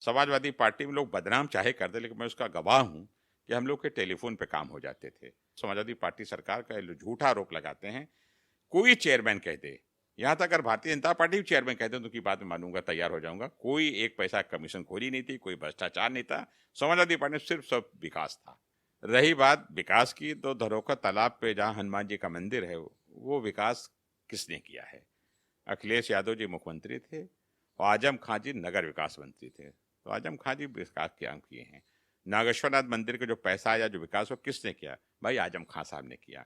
Samajwadi party में लोग बदनाम चाहे कर दे, लेकिन मैं उसका गवाह हूं कि हम लोग के टेलीफोन पे काम हो जाते थे। समाजवादी पार्टी सरकार का ये लोग झूठा आरोप लगाते हैं। कोई चेयरमैन कह दे, यहाँ तक अगर भारतीय जनता पार्टी भी चेयरमैन कहते हैं तो उनकी बात में मानूंगा, तैयार हो जाऊंगा। कोई एक पैसा कमीशन खोरी नहीं थी, कोई भ्रष्टाचार नहीं था। समाजवादी पार्टी में सिर्फ सब विकास था। रही बात विकास की, तो धरोखा तालाब पे जहाँ हनुमान जी का मंदिर है, वो विकास किसने किया है? अखिलेश यादव जी मुख्यमंत्री थे और आजम खां जी नगर विकास मंत्री थे, तो आजम खां जी विकास के काम किए हैं। नागेश्वरनाथ मंदिर का जो पैसा आया, जो विकास, वो किसने किया? भाई आजम खां साहब ने किया।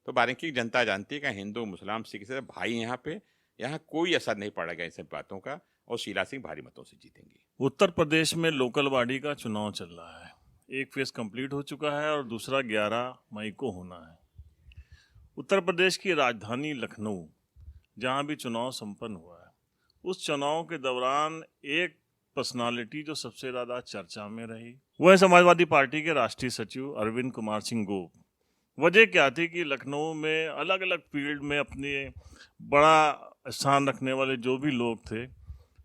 तो बारीकी जनता जानती है कि हिंदू मुसलमान सिख से भाई यहाँ पे, यहाँ कोई असर नहीं पड़ेगा इन सब बातों का, और शीला सिंह भारी मतों से जीतेंगे। उत्तर प्रदेश में लोकल बॉडी का चुनाव चल रहा है। एक फेज कंप्लीट हो चुका है और दूसरा 11 मई को होना है। उत्तर प्रदेश की राजधानी लखनऊ, जहां भी चुनाव संपन्न हुआ है, उस चुनाव के दौरान एक पर्सनालिटी जो सबसे ज़्यादा चर्चा में रही, वो है समाजवादी पार्टी के राष्ट्रीय सचिव अरविंद कुमार सिंह गोप। वजह क्या थी कि लखनऊ में अलग अलग फील्ड में अपने बड़ा स्थान रखने वाले जो भी लोग थे,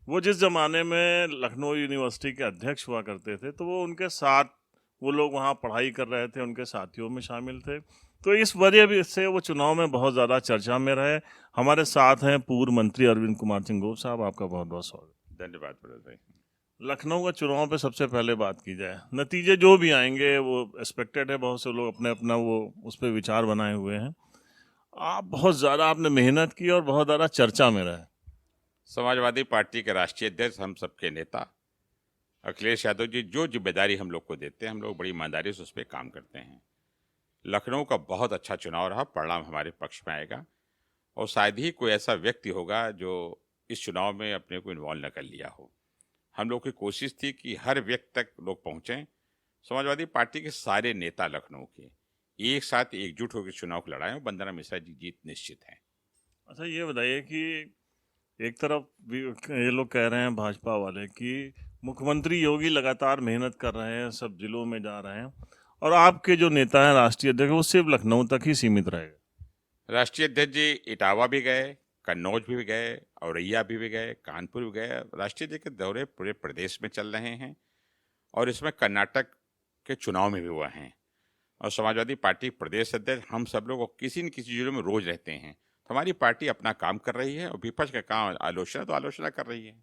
वो जिस ज़माने में लखनऊ यूनिवर्सिटी के अध्यक्ष हुआ करते थे, तो वो उनके साथ, वो लोग वहाँ पढ़ाई कर रहे थे, उनके साथियों में शामिल थे। तो इस वजह भी से वो चुनाव में बहुत ज़्यादा चर्चा में रहे। हमारे साथ हैं पूर्व मंत्री अरविंद कुमार सिंह गोप साहब, आपका बहुत बहुत स्वागत। धन्यवाद प्रदीप भाई। लखनऊ का चुनाव पे सबसे पहले बात की जाए, नतीजे जो भी आएंगे वो एक्सपेक्टेड है। बहुत से लोग अपने अपना वो उस पर विचार बनाए हुए हैं। आप बहुत ज़्यादा आपने मेहनत की और बहुत ज़्यादा चर्चा में रहे। समाजवादी पार्टी के राष्ट्रीय अध्यक्ष, हम सबके नेता अखिलेश यादव जी जो जिम्मेदारी हम लोग को देते हैं, हम लोग बड़ी ईमानदारी से उस पर काम करते हैं। लखनऊ का बहुत अच्छा चुनाव रहा, परिणाम हमारे पक्ष में आएगा, और शायद ही कोई ऐसा व्यक्ति होगा जो इस चुनाव में अपने को इन्वॉल्व न कर लिया हो। हम लोग की कोशिश थी कि हर व्यक्ति तक लोग पहुंचें। समाजवादी पार्टी के सारे नेता लखनऊ के एक साथ एकजुट होकर चुनाव को लड़ाएं, और वंदना मिश्रा जी जीत निश्चित है। अच्छा, ये बताइए कि एक तरफ भी ये लोग कह रहे हैं भाजपा वाले कि मुख्यमंत्री योगी लगातार मेहनत कर रहे हैं, सब जिलों में जा रहे हैं, और आपके जो नेता हैं राष्ट्रीय अध्यक्ष, वो सिर्फ लखनऊ तक ही सीमित रहेगा। राष्ट्रीय अध्यक्ष जी इटावा भी गए, कन्नौज भी गए, औरैया भी गए, कानपुर भी गए। राष्ट्रीय अध्यक्ष के दौरे पूरे प्रदेश में चल रहे हैं, और इसमें कर्नाटक के चुनाव में भी हुए हैं। और समाजवादी पार्टी प्रदेश अध्यक्ष हम सब लोग किसी न किसी जिलों में रोज रहते हैं। तो हमारी पार्टी अपना काम कर रही है, और विपक्ष का काम आलोचना, तो आलोचना कर रही है।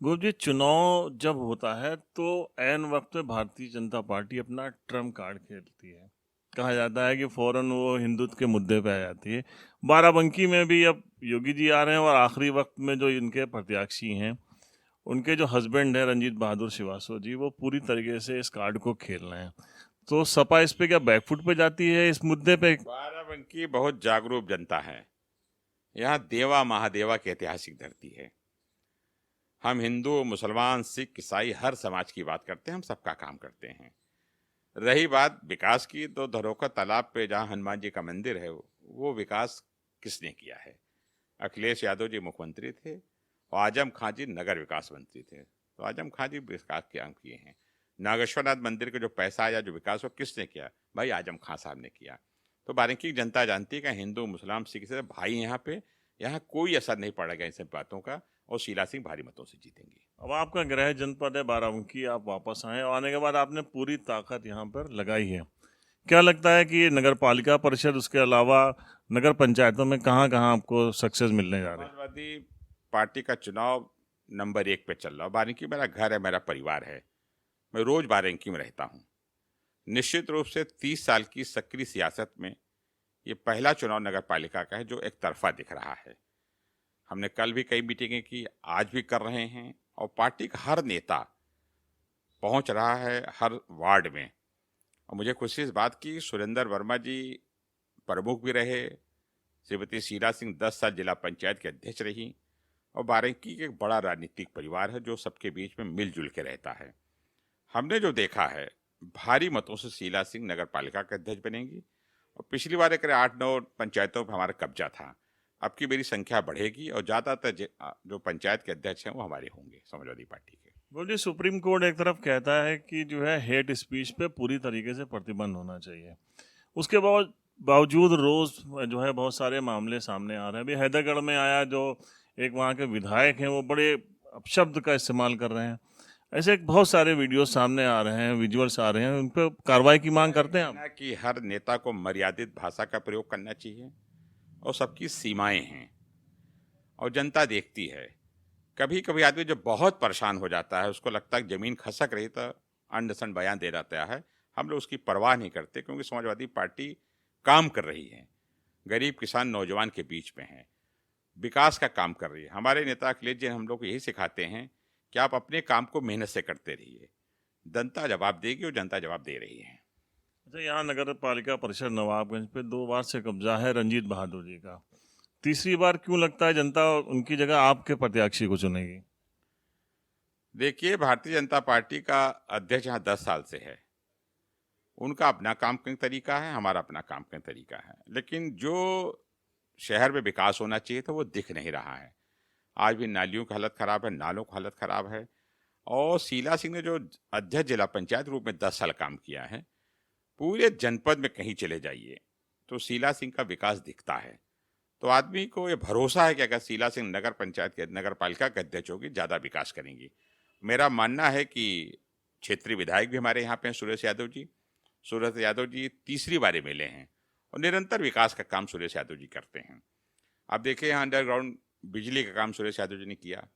गुरु जी, चुनाव जब होता है तो ऐन वक्त में भारतीय जनता पार्टी अपना ट्रम्प कार्ड खेलती है। कहा जाता है कि फौरन वो हिंदुत्व के मुद्दे पे आ जाती है। बाराबंकी में भी अब योगी जी आ रहे हैं, और आखिरी वक्त में जो इनके प्रत्याशी हैं, उनके जो हस्बैंड है रंजीत बहादुर श्रीवास्तव जी, वो पूरी तरीके से इस कार्ड को खेल रहे हैं। तो सपा इस पे क्या बैकफुट पे जाती है इस मुद्दे पे? बाराबंकी बहुत जागरूक जनता है। यहाँ देवा महादेवा की ऐतिहासिक धरती है। हम हिंदू, मुसलमान, सिख, ईसाई हर समाज की बात करते हैं, हम सबका काम करते हैं। रही बात विकास की, तो धरोखा तालाब पे जहाँ हनुमान जी का मंदिर है, वो विकास किसने किया है? अखिलेश यादव जी मुख्यमंत्री थे और आजम खां जी नगर विकास मंत्री थे, तो आजम खां जी विकास के काम किए हैं। नागेश्वरनाथ मंदिर का जो पैसा आया, जो विकास, वो किसने किया? भाई आजम खां साहब ने किया। तो बारीकी जनता जानती है कि हिंदू, मुसलमान, सिख से भाई यहाँ पे, यहाँ कोई असर नहीं पड़ेगा इन सब बातों का, और शीला सिंह भारी मतों से जीतेंगे। अब आपका गृह जनपद है बाराबंकी, आप वापस आए और आने के बाद आपने पूरी ताकत यहाँ पर लगाई है। क्या लगता है कि नगर पालिका परिषद, उसके अलावा नगर पंचायतों में कहाँ कहाँ आपको सक्सेस मिलने जा रही है? समाजवादी पार्टी का चुनाव नंबर 1 पे चल रहा है। बाराबंकी मेरा घर है, मेरा परिवार है, मैं रोज बाराबंकी में रहता हूँ। निश्चित रूप से 30 साल की सक्रिय सियासत में ये पहला चुनाव नगर पालिका का है जो एक तरफा दिख रहा है। हमने कल भी कई मीटिंगें की, आज भी कर रहे हैं, और पार्टी का हर नेता पहुंच रहा है हर वार्ड में। और मुझे खुशी इस बात की, सुरेंद्र वर्मा जी प्रमुख भी रहे, श्रीमती शीला सिंह 10 साल जिला पंचायत के अध्यक्ष रही, और बाराबंकी एक बड़ा राजनीतिक परिवार है जो सबके बीच में मिलजुल के रहता है। हमने जो देखा है, भारी मतों से शीला सिंह नगर पालिका के अध्यक्ष बनेंगी, और पिछली बार एक 8-9 पंचायतों पर हमारा कब्जा था। अब की मेरी संख्या बढ़ेगी, और ज़्यादातर जो पंचायत के अध्यक्ष हैं वो हमारे होंगे समाजवादी पार्टी के। बोलिए, सुप्रीम कोर्ट एक तरफ कहता है कि जो है हेट स्पीच पे पूरी तरीके से प्रतिबंध होना चाहिए, उसके बावजूद रोज जो है बहुत सारे मामले सामने आ रहे हैं। अभी हैदरगढ़ में आया, जो एक वहाँ के विधायक हैं वो बड़े अपशब्द का इस्तेमाल कर रहे हैं। ऐसे बहुत सारे वीडियो सामने आ रहे हैं, विजुअल्स आ रहे हैं, उन पर कार्रवाई की मांग करते हैं आप? कहना कि हर नेता को मर्यादित भाषा का प्रयोग करना चाहिए और सबकी सीमाएं हैं और जनता देखती है। कभी कभी आदमी जब बहुत परेशान हो जाता है, उसको लगता है कि जमीन खसक रही, तो अंड संड बयान दे देता है। हम लोग उसकी परवाह नहीं करते, क्योंकि समाजवादी पार्टी काम कर रही है, गरीब किसान नौजवान के बीच में है, विकास का काम कर रही है। हमारे नेता अखिलेश जी हम लोग को यही सिखाते हैं कि आप अपने काम को मेहनत से करते रहिए, जनता जवाब देगी और जनता जवाब दे रही है। अच्छा, यहाँ नगर पालिका परिषद नवाबगंज पे 2 बार से कब्जा है रंजीत बहादुर जी का। तीसरी बार क्यों लगता है जनता उनकी जगह आपके प्रत्याशी को चुनेगी? देखिए, भारतीय जनता पार्टी का अध्यक्ष यहाँ 10 साल से है। उनका अपना काम का तरीका है, हमारा अपना काम का तरीका है, लेकिन जो शहर में विकास होना चाहिए था वो दिख नहीं रहा है। आज भी नालियों की हालत खराब है, नालों की हालत खराब है। और शीला सिंह ने जो अध्यक्ष जिला पंचायत रूप में 10 साल काम किया है, पूरे जनपद में कहीं चले जाइए तो शीला सिंह का विकास दिखता है। तो आदमी को ये भरोसा है कि अगर शीला सिंह नगर पंचायत के नगर पालिका के अध्यक्ष होगी, ज़्यादा विकास करेंगी। मेरा मानना है कि क्षेत्रीय विधायक भी हमारे यहाँ पे हैं, सुरेश यादव जी। सुरेश यादव जी तीसरी बारी मिले हैं और निरंतर विकास का काम सुरेश यादव जी करते हैं। आप देखिए, यहाँ अंडरग्राउंड बिजली का काम सुरेश यादव जी ने किया,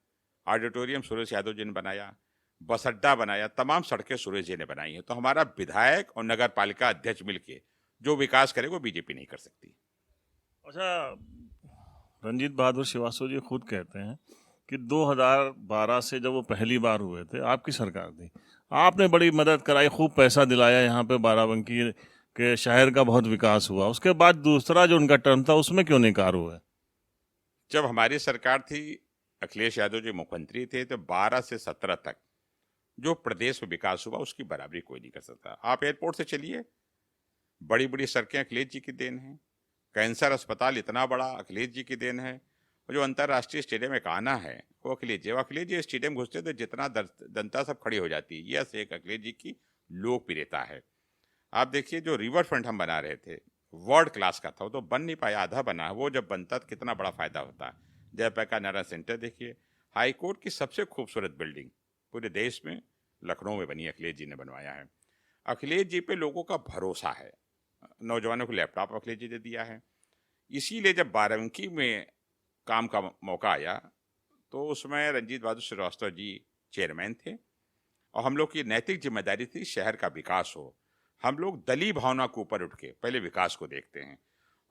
ऑडिटोरियम सुरेश यादव जी ने बनाया, बस अड्डा बनाया, तमाम सड़कें सुरेश जी ने बनाई हैं। तो हमारा विधायक और नगर पालिका अध्यक्ष मिलके जो विकास करे वो बीजेपी नहीं कर सकती। अच्छा, रंजीत बहादुर श्रीवास्तव जी खुद कहते हैं कि 2012 से जब वो पहली बार हुए थे, आपकी सरकार थी, आपने बड़ी मदद कराई, खूब पैसा दिलाया, यहाँ पे बाराबंकी के शहर का बहुत विकास हुआ। उसके बाद दूसरा जो उनका टर्म था उसमें क्यों नहीं कार्य हुआ? जब हमारी सरकार थी, अखिलेश यादव जी मुख्यमंत्री थे, तो 12 से 17 तक जो प्रदेश में विकास हुआ उसकी बराबरी कोई नहीं कर सकता। आप एयरपोर्ट से चलिए, बड़ी बड़ी सड़कें अखिलेश जी की देन है। कैंसर अस्पताल इतना बड़ा अखिलेश जी की देन है। और जो अंतर्राष्ट्रीय स्टेडियम एक आना है वो अखिलेश जी। अखिलेश जी स्टेडियम घुसते तो जितना जनता सब खड़ी हो जाती है। यह एक अखिलेश जी की लोकप्रियता है। आप देखिए, जो रिवर फ्रंट हम बना रहे थे, वर्ल्ड क्लास का था, वो तो बन नहीं पाया, आधा बना। वो जब बनता तो कितना बड़ा फायदा होता। जयप्रकाश नारायण सेंटर देखिए, हाई कोर्ट की सबसे खूबसूरत बिल्डिंग पूरे देश में लखनऊ में बनी, अखिलेश जी ने बनवाया है। अखिलेश जी पे लोगों का भरोसा है। नौजवानों को लैपटॉप अखिलेश जी ने दिया है। इसीलिए जब बाराबंकी में काम का मौका आया तो उसमें रंजीत बहादुर श्रीवास्तव जी चेयरमैन थे और हम लोग की नैतिक जिम्मेदारी थी शहर का विकास हो। हम लोग दलीय भावना को ऊपर उठ के पहले विकास को देखते हैं।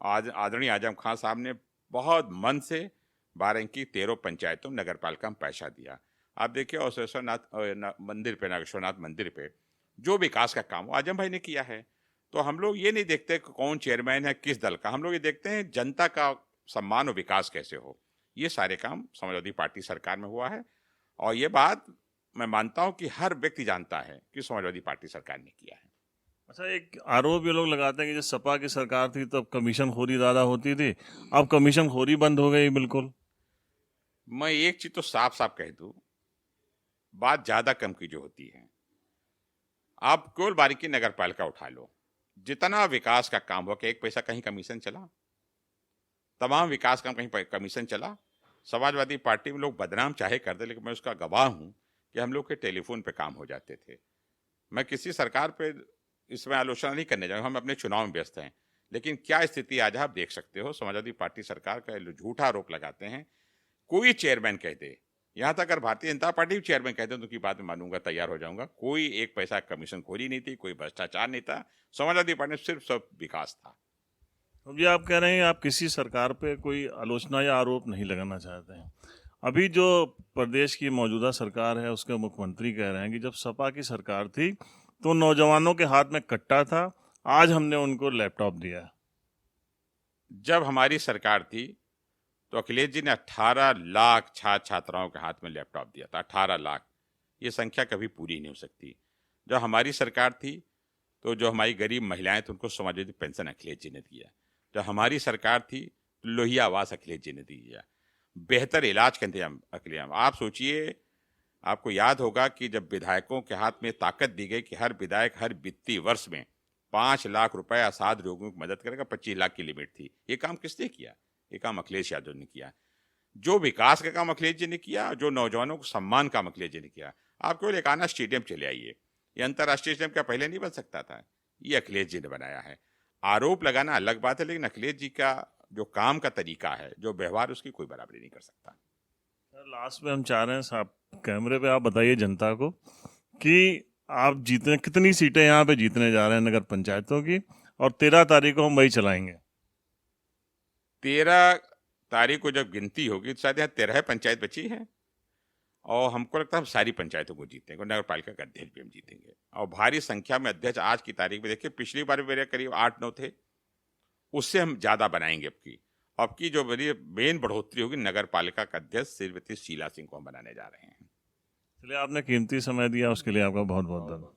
आज आदरणीय आजम खान साहब ने बहुत मन से बाराबंकी 13 पंचायतों नगर पालिका में पैसा दिया। आप देखिए, औसेश्वरनाथ मंदिर पे, नागेश्वरनाथ मंदिर पे जो विकास का काम आजम भाई ने किया है। तो हम लोग ये नहीं देखते कि कौन चेयरमैन है, किस दल का। हम लोग ये देखते हैं जनता का सम्मान और विकास कैसे हो। ये सारे काम समाजवादी पार्टी सरकार में हुआ है और ये बात मैं मानता हूं कि हर व्यक्ति जानता है कि समाजवादी पार्टी सरकार ने किया है। अच्छा, एक आरोप ये लोग लगाते हैं कि जब सपा की सरकार थी तब कमीशन खोरी ज़्यादा होती थी, अब कमीशन खोरी बंद हो गई बिल्कुल। मैं एक चीज तो साफ साफ कह दूं, बात ज्यादा कम की जो होती है। आप केवल बारीकी नगर पालिका उठा लो, जितना विकास का काम हुआ, कि एक पैसा कहीं कमीशन चला? तमाम विकास काम कहीं कमीशन चला? समाजवादी पार्टी में लोग बदनाम चाहे कर दे, लेकिन मैं उसका गवाह हूं कि हम लोग के टेलीफोन पे काम हो जाते थे। मैं किसी सरकार पे इसमें आलोचना नहीं करने जाऊंगा, हम अपने चुनाव में व्यस्त हैं। लेकिन क्या स्थिति आज आप देख सकते हो, समाजवादी पार्टी सरकार का झूठा आरोप लगाते हैं। कोई चेयरमैन कह दे, यहाँ तक अगर भारतीय जनता पार्टी चेयरमैन कहते हैं तो उनकी बात में मानूंगा, तैयार हो जाऊंगा। कोई एक पैसा कमीशन खोरी नहीं थी, कोई भ्रष्टाचार नहीं था। समाजवादी पार्टी में सिर्फ सब विकास था। अब ये आप कह रहे हैं आप किसी सरकार पे कोई आलोचना या आरोप नहीं लगाना चाहते हैं। अभी जो प्रदेश की मौजूदा सरकार है उसके मुख्यमंत्री कह रहे हैं कि जब सपा की सरकार थी तो नौजवानों के हाथ में कट्टा था, आज हमने उनको लैपटॉप दिया है। जब हमारी सरकार थी तो अखिलेश जी ने 18 लाख छात्र छात्राओं के हाथ में लैपटॉप दिया था। 18 लाख, ये संख्या कभी पूरी नहीं हो सकती। जब हमारी सरकार थी तो जो हमारी गरीब महिलाएं थी उनको समाजवादी पेंशन अखिलेश जी ने दिया। जब हमारी सरकार थी तो लोहिया आवास अखिलेश जी ने दिया। बेहतर इलाज का इंतजाम अखिलेश। आप सोचिए, आपको याद होगा कि जब विधायकों के हाथ में ताकत दी गई कि हर विधायक हर वित्तीय वर्ष में 5 लाख रुपए असाध रोगियों की मदद करेगा, 25 लाख की लिमिट थी। ये काम किसने किया? ये काम अखिलेश यादव ने किया। जो विकास का काम अखिलेश जी ने किया, जो नौजवानों को सम्मान काम अखिलेश जी ने किया। आप केवल एक आना स्टेडियम चले आइए। ये अंतर्राष्ट्रीय स्टेडियम क्या पहले नहीं बन सकता था? ये अखिलेश जी ने बनाया है। आरोप लगाना अलग बात है, लेकिन अखिलेश जी का जो काम का तरीका है, जो व्यवहार, उसकी कोई बराबरी नहीं कर सकता। लास्ट में हम चाह रहे हैं साहब, कैमरे पे आप बताइए जनता को कि आप जीतने कितनी सीटें यहाँ पे जीतने जा रहे हैं नगर पंचायतों की, और 13 तारीख को हम वही चलाएंगे। 13 तारीख को जब गिनती होगी तो शायद यहाँ 13 पंचायत बची है, और हमको लगता है हम सारी पंचायतों को जीतेंगे, नगर पालिका का अध्यक्ष भी हम जीतेंगे, और भारी संख्या में अध्यक्ष। आज की तारीख में देखिए, पिछली बार मेरे करीब 8-9 थे, उससे हम ज्यादा बनाएंगे अब की जो मेरी मेन बढ़ोतरी होगी, नगर पालिका का अध्यक्ष श्रीमती शीला सिंह को हम बनाने जा रहे हैं। चलिए, आपने कीमती समय दिया, उसके लिए आपका बहुत बहुत धन्यवाद।